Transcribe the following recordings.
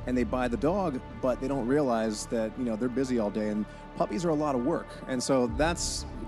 and they buy the dog, but they don't realize that, they're busy all day, and puppies are a lot of work. And so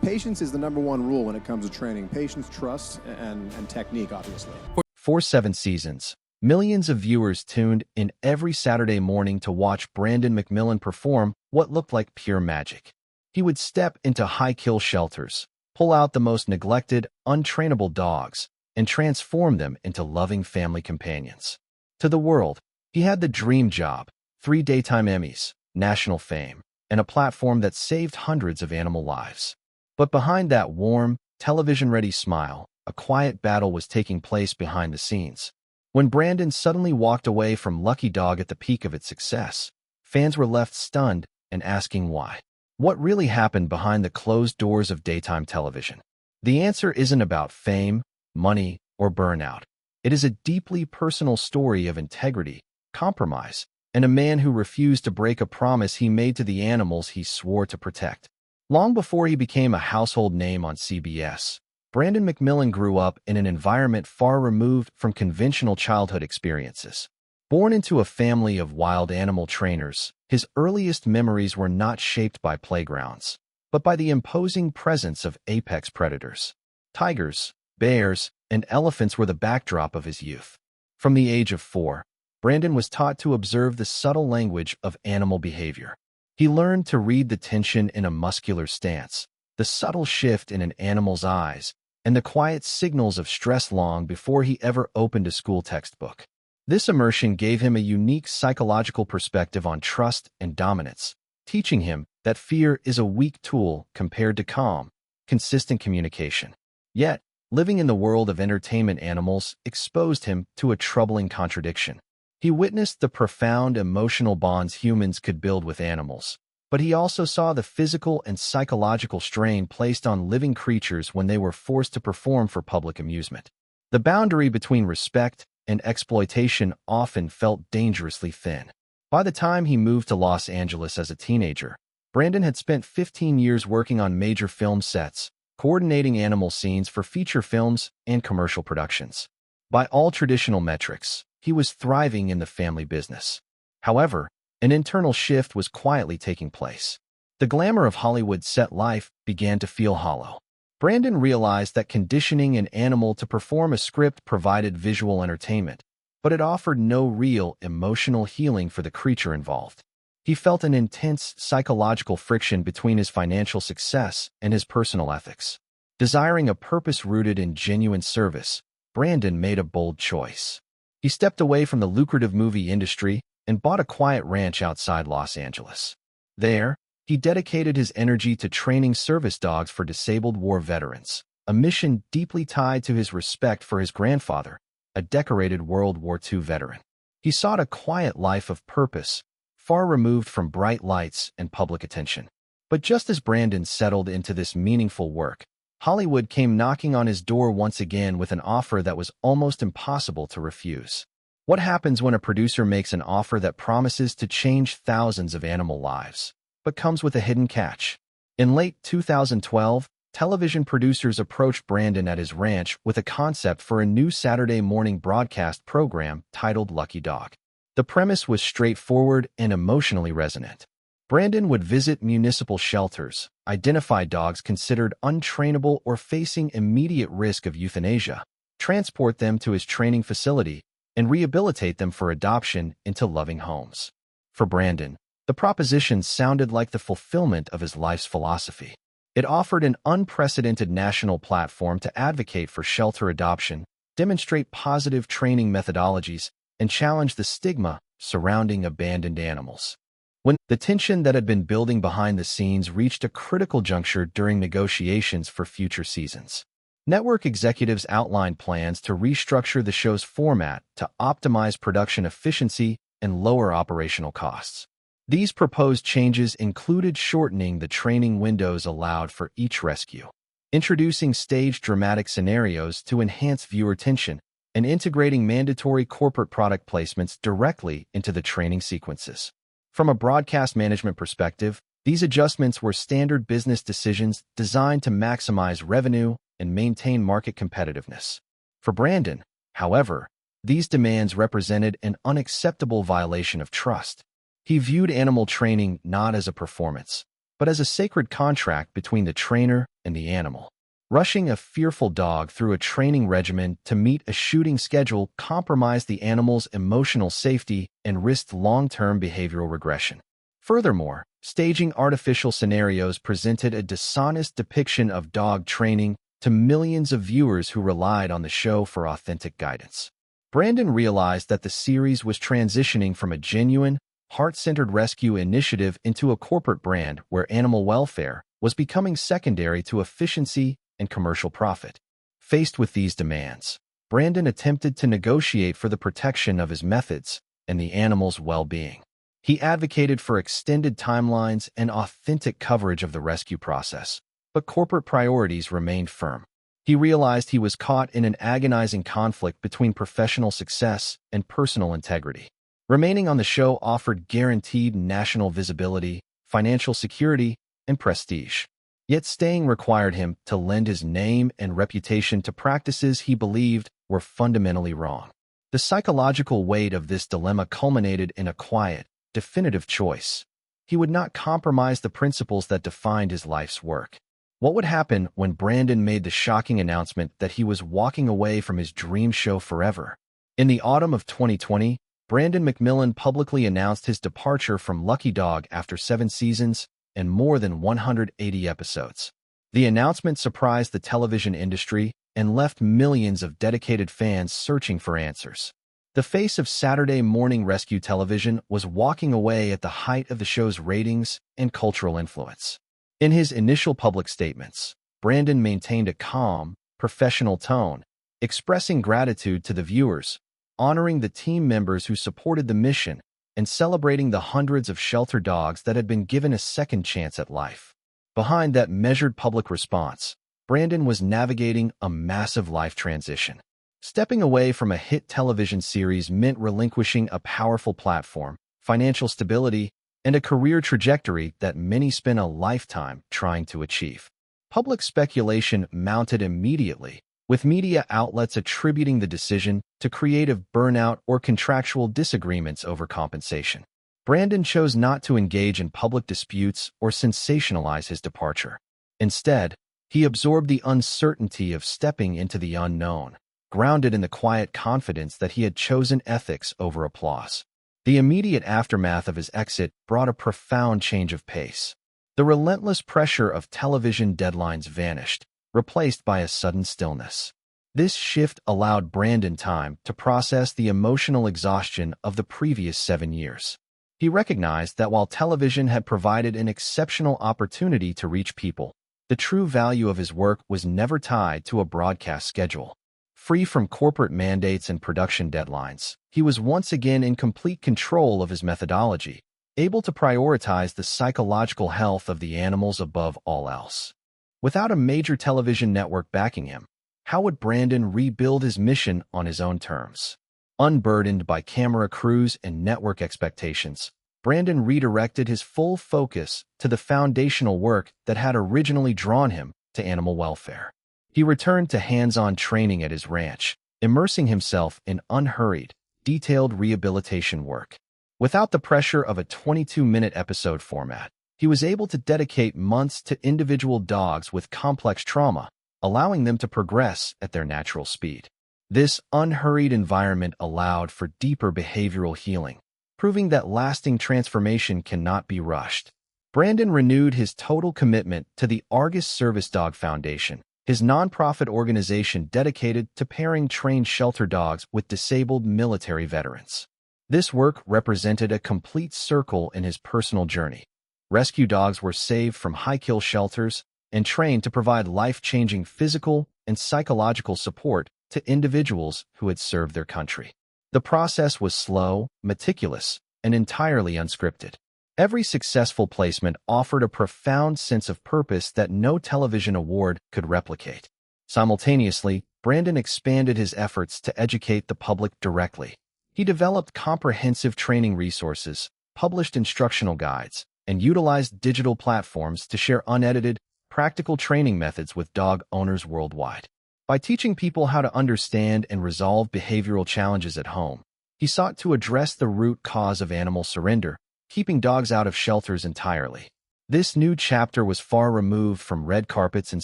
patience is the number one rule when it comes to training. Patience, trust, and technique, obviously. For 7 seasons, millions of viewers tuned in every Saturday morning to watch Brandon McMillan perform what looked like pure magic. He would step into high-kill shelters, pull out the most neglected, untrainable dogs, and transform them into loving family companions. To the world, he had the dream job: 3 Daytime Emmys, national fame, and a platform that saved hundreds of animal lives. But behind that warm, television-ready smile, a quiet battle was taking place behind the scenes. When Brandon suddenly walked away from Lucky Dog at the peak of its success, fans were left stunned and asking why. What really happened behind the closed doors of daytime television? The answer isn't about fame, money, or burnout. It is a deeply personal story of integrity, compromise, and a man who refused to break a promise he made to the animals he swore to protect. Long before he became a household name on CBS, Brandon McMillan grew up in an environment far removed from conventional childhood experiences. Born into a family of wild animal trainers, his earliest memories were not shaped by playgrounds, but by the imposing presence of apex predators. Tigers, bears, and elephants were the backdrop of his youth. From the age of 4, Brandon was taught to observe the subtle language of animal behavior. He learned to read the tension in a muscular stance, the subtle shift in an animal's eyes, and the quiet signals of stress long before he ever opened a school textbook. This immersion gave him a unique psychological perspective on trust and dominance, teaching him that fear is a weak tool compared to calm, consistent communication. Yet, living in the world of entertainment animals exposed him to a troubling contradiction. He witnessed the profound emotional bonds humans could build with animals, but he also saw the physical and psychological strain placed on living creatures when they were forced to perform for public amusement. The boundary between respect and exploitation often felt dangerously thin. By the time he moved to Los Angeles as a teenager, Brandon had spent 15 years working on major film sets, coordinating animal scenes for feature films and commercial productions. By all traditional metrics, he was thriving in the family business. However, an internal shift was quietly taking place. The glamour of Hollywood set life began to feel hollow. Brandon realized that conditioning an animal to perform a script provided visual entertainment, but it offered no real emotional healing for the creature involved. He felt an intense psychological friction between his financial success and his personal ethics. Desiring a purpose rooted in genuine service, Brandon made a bold choice. He stepped away from the lucrative movie industry and bought a quiet ranch outside Los Angeles. There, he dedicated his energy to training service dogs for disabled war veterans, a mission deeply tied to his respect for his grandfather, a decorated World War II veteran. He sought a quiet life of purpose, far removed from bright lights and public attention. But just as Brandon settled into this meaningful work, Hollywood came knocking on his door once again with an offer that was almost impossible to refuse. What happens when a producer makes an offer that promises to change thousands of animal lives, but comes with a hidden catch? In late 2012, television producers approached Brandon at his ranch with a concept for a new Saturday morning broadcast program titled Lucky Dog. The premise was straightforward and emotionally resonant. Brandon would visit municipal shelters, identify dogs considered untrainable or facing immediate risk of euthanasia, transport them to his training facility, and rehabilitate them for adoption into loving homes. For Brandon, the proposition sounded like the fulfillment of his life's philosophy. It offered an unprecedented national platform to advocate for shelter adoption, demonstrate positive training methodologies, and challenge the stigma surrounding abandoned animals. When the tension that had been building behind the scenes reached a critical juncture during negotiations for future seasons, network executives outlined plans to restructure the show's format to optimize production efficiency and lower operational costs. These proposed changes included shortening the training windows allowed for each rescue, introducing staged dramatic scenarios to enhance viewer tension, and integrating mandatory corporate product placements directly into the training sequences. From a broadcast management perspective, these adjustments were standard business decisions designed to maximize revenue and maintain market competitiveness. For Brandon, however, These demands represented an unacceptable violation of trust. He viewed animal training not as a performance, but as a sacred contract between the trainer and the animal. Rushing a fearful dog through a training regimen to meet a shooting schedule compromised the animal's emotional safety and risked long-term behavioral regression. Furthermore, staging artificial scenarios presented a dishonest depiction of dog training to millions of viewers who relied on the show for authentic guidance. Brandon realized that the series was transitioning from a genuine, heart-centered rescue initiative into a corporate brand where animal welfare was becoming secondary to efficiency and commercial profit. Faced with these demands, Brandon attempted to negotiate for the protection of his methods and the animal's well-being. He advocated for extended timelines and authentic coverage of the rescue process, but corporate priorities remained firm. He realized he was caught in an agonizing conflict between professional success and personal integrity. Remaining on the show offered guaranteed national visibility, financial security, and prestige. Yet staying required him to lend his name and reputation to practices he believed were fundamentally wrong. The psychological weight of this dilemma culminated in a quiet, definitive choice. He would not compromise the principles that defined his life's work. What would happen when Brandon made the shocking announcement that he was walking away from his dream show forever? In the autumn of 2020, Brandon McMillan publicly announced his departure from Lucky Dog after 7 seasons and more than 180 episodes. The announcement surprised the television industry and left millions of dedicated fans searching for answers. The face of Saturday morning rescue television was walking away at the height of the show's ratings and cultural influence. In his initial public statements, Brandon maintained a calm, professional tone, expressing gratitude to the viewers, honoring the team members who supported the mission, and celebrating the hundreds of shelter dogs that had been given a second chance at life. Behind that measured public response, Brandon was navigating a massive life transition. Stepping away from a hit television series meant relinquishing a powerful platform, financial stability, and a career trajectory that many spent a lifetime trying to achieve. Public speculation mounted immediately, with media outlets attributing the decision to creative burnout or contractual disagreements over compensation. Brandon chose not to engage in public disputes or sensationalize his departure. Instead, he absorbed the uncertainty of stepping into the unknown, grounded in the quiet confidence that he had chosen ethics over applause. The immediate aftermath of his exit brought a profound change of pace. The relentless pressure of television deadlines vanished, replaced by a sudden stillness. This shift allowed Brandon time to process the emotional exhaustion of the previous 7 years. He recognized that while television had provided an exceptional opportunity to reach people, the true value of his work was never tied to a broadcast schedule. Free from corporate mandates and production deadlines, he was once again in complete control of his methodology, able to prioritize the psychological health of the animals above all else. Without a major television network backing him, how would Brandon rebuild his mission on his own terms? Unburdened by camera crews and network expectations, Brandon redirected his full focus to the foundational work that had originally drawn him to animal welfare. He returned to hands-on training at his ranch, immersing himself in unhurried, detailed rehabilitation work. Without the pressure of a 22-minute episode format, he was able to dedicate months to individual dogs with complex trauma, allowing them to progress at their natural speed. This unhurried environment allowed for deeper behavioral healing, proving that lasting transformation cannot be rushed. Brandon renewed his total commitment to the Argus Service Dog Foundation, his nonprofit organization dedicated to pairing trained shelter dogs with disabled military veterans. This work represented a complete circle in his personal journey. Rescue dogs were saved from high-kill shelters and trained to provide life-changing physical and psychological support to individuals who had served their country. The process was slow, meticulous, and entirely unscripted. Every successful placement offered a profound sense of purpose that no television award could replicate. Simultaneously, Brandon expanded his efforts to educate the public directly. He developed comprehensive training resources, published instructional guides, and utilized digital platforms to share unedited, practical training methods with dog owners worldwide. By teaching people how to understand and resolve behavioral challenges at home, he sought to address the root cause of animal surrender, keeping dogs out of shelters entirely. This new chapter was far removed from red carpets and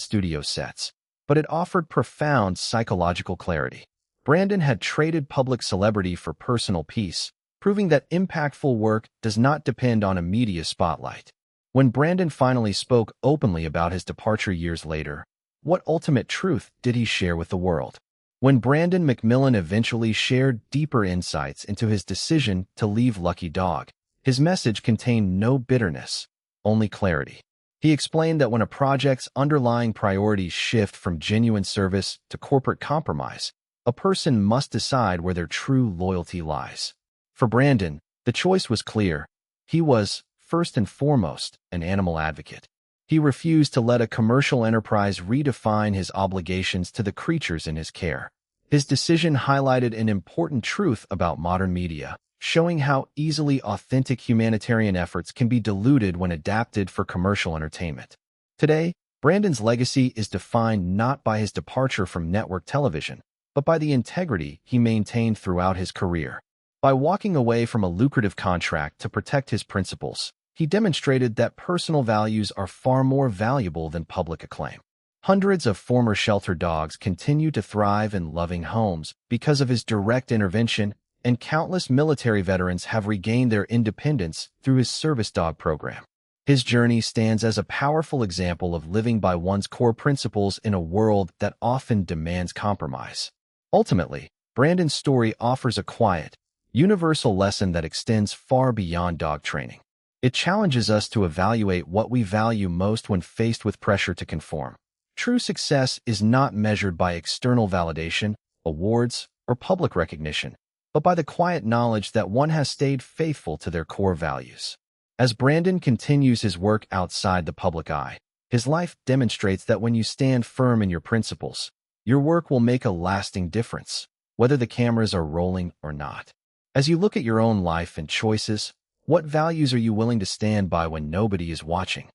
studio sets, but it offered profound psychological clarity. Brandon had traded public celebrity for personal peace, proving that impactful work does not depend on a media spotlight. When Brandon finally spoke openly about his departure years later, what ultimate truth did he share with the world? When Brandon McMillan eventually shared deeper insights into his decision to leave Lucky Dog, his message contained no bitterness, only clarity. He explained that when a project's underlying priorities shift from genuine service to corporate compromise, a person must decide where their true loyalty lies. For Brandon, the choice was clear. He was, first and foremost, an animal advocate. He refused to let a commercial enterprise redefine his obligations to the creatures in his care. His decision highlighted an important truth about modern media, showing how easily authentic humanitarian efforts can be diluted when adapted for commercial entertainment. Today, Brandon's legacy is defined not by his departure from network television, but by the integrity he maintained throughout his career. By walking away from a lucrative contract to protect his principles, he demonstrated that personal values are far more valuable than public acclaim. Hundreds of former shelter dogs continue to thrive in loving homes because of his direct intervention, and countless military veterans have regained their independence through his service dog program. His journey stands as a powerful example of living by one's core principles in a world that often demands compromise. Ultimately, Brandon's story offers a quiet, universal lesson that extends far beyond dog training. It challenges us to evaluate what we value most when faced with pressure to conform. True success is not measured by external validation, awards, or public recognition, but by the quiet knowledge that one has stayed faithful to their core values. As Brandon continues his work outside the public eye, his life demonstrates that when you stand firm in your principles, your work will make a lasting difference, whether the cameras are rolling or not. As you look at your own life and choices, what values are you willing to stand by when nobody is watching?